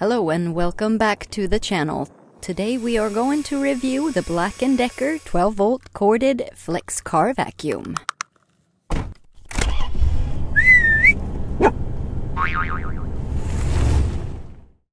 Hello and welcome back to the channel. Today we are going to review the Black+Decker 12V corded flex car vacuum.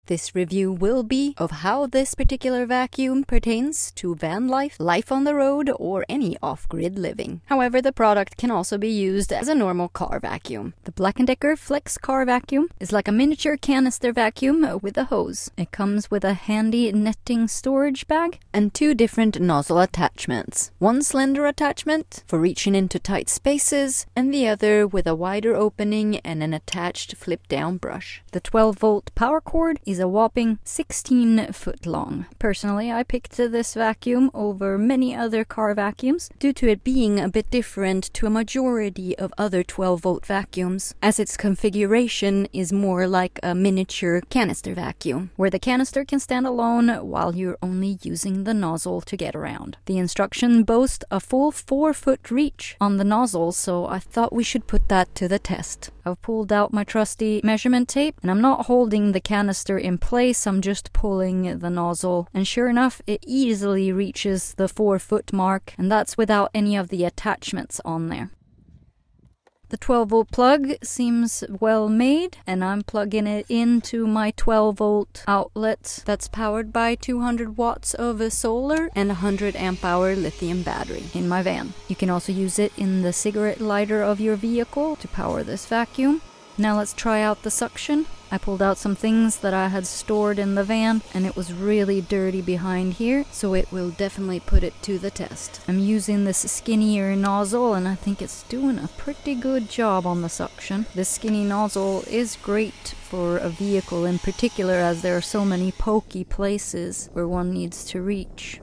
This review will be of how this particular vacuum pertains to van life, life on the road, or any off-grid living. However, the product can also be used as a normal car vacuum. The Black+Decker Flex Car Vacuum is like a miniature canister vacuum with a hose. It comes with a handy netting storage bag and two different nozzle attachments. One slender attachment for reaching into tight spaces, and the other with a wider opening and an attached flip-down brush. The 12V power cord is a whopping 16 foot long. Personally, I picked this vacuum over many other car vacuums due to it being a bit different to a majority of other 12V vacuums, as its configuration is more like a miniature canister vacuum, where the canister can stand alone while you're only using the nozzle to get around. The instruction boasts a full 4-foot reach on the nozzle, so I thought we should put that to the test. I've pulled out my trusty measurement tape, and I'm not holding the canister in place, I'm just pulling the nozzle, and sure enough it easily reaches the 4-foot mark, and that's without any of the attachments on there. The 12V plug seems well made, and I'm plugging it into my 12V outlet that's powered by 200 watts of solar and 100 amp hour lithium battery in my van. You can also use it in the cigarette lighter of your vehicle to power this vacuum. Now let's try out the suction. I pulled out some things that I had stored in the van, and it was really dirty behind here, so it will definitely put it to the test. I'm using this skinnier nozzle, and I think it's doing a pretty good job on the suction. This skinny nozzle is great for a vehicle in particular, as there are so many pokey places where one needs to reach.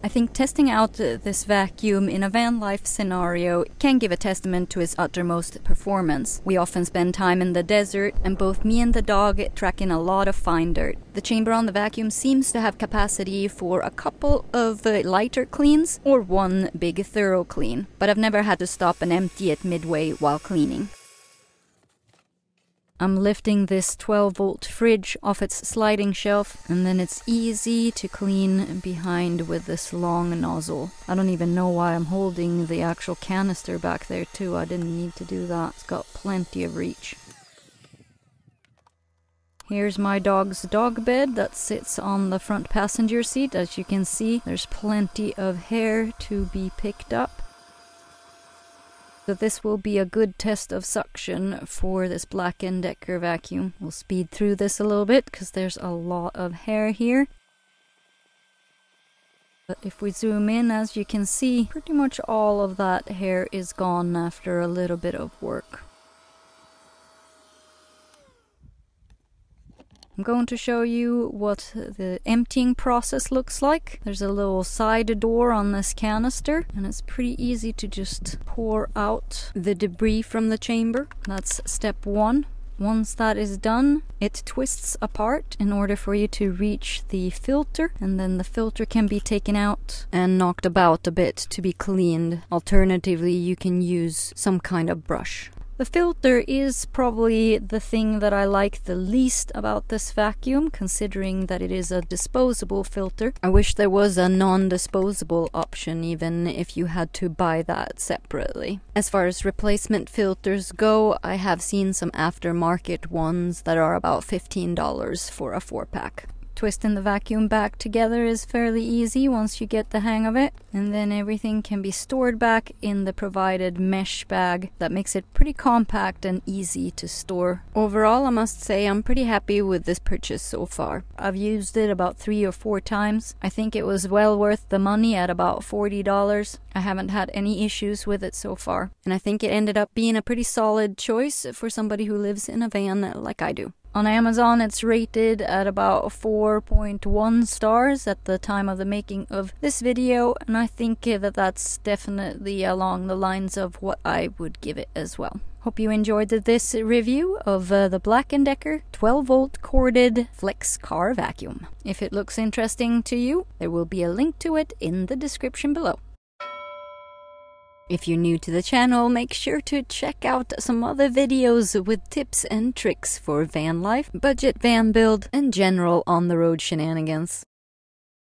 I think testing out this vacuum in a van life scenario can give a testament to its uttermost performance. We often spend time in the desert, and both me and the dog track in a lot of fine dirt. The chamber on the vacuum seems to have capacity for a couple of lighter cleans or one big thorough clean, but I've never had to stop and empty it midway while cleaning. I'm lifting this 12V fridge off its sliding shelf, and then it's easy to clean behind with this long nozzle. I don't even know why I'm holding the actual canister back there too. I didn't need to do that. It's got plenty of reach. Here's my dog's dog bed that sits on the front passenger seat. As you can see, there's plenty of hair to be picked up. So this will be a good test of suction for this Black+Decker vacuum. We'll speed through this a little bit because there's a lot of hair here. But if we zoom in, as you can see, pretty much all of that hair is gone after a little bit of work. I'm going to show you what the emptying process looks like. There's a little side door on this canister, and it's pretty easy to just pour out the debris from the chamber. That's step one. Once that is done, it twists apart in order for you to reach the filter, and then the filter can be taken out and knocked about a bit to be cleaned. Alternatively, you can use some kind of brush. The filter is probably the thing that I like the least about this vacuum, considering that it is a disposable filter. I wish there was a non-disposable option, even if you had to buy that separately. As far as replacement filters go, I have seen some aftermarket ones that are about $15 for a 4-pack. Twisting the vacuum back together is fairly easy once you get the hang of it, and then everything can be stored back in the provided mesh bag that makes it pretty compact and easy to store. Overall, I must say I'm pretty happy with this purchase so far. I've used it about 3 or 4 times. I think it was well worth the money at about $40. I haven't had any issues with it so far, and I think it ended up being a pretty solid choice for somebody who lives in a van like I do. On Amazon, it's rated at about 4.1 stars at the time of the making of this video, and I think that that's definitely along the lines of what I would give it as well. Hope you enjoyed this review of the Black+Decker 12V corded flex car vacuum. If it looks interesting to you, there will be a link to it in the description below. If you're new to the channel, make sure to check out some other videos with tips and tricks for van life, budget van build, and general on-the-road shenanigans.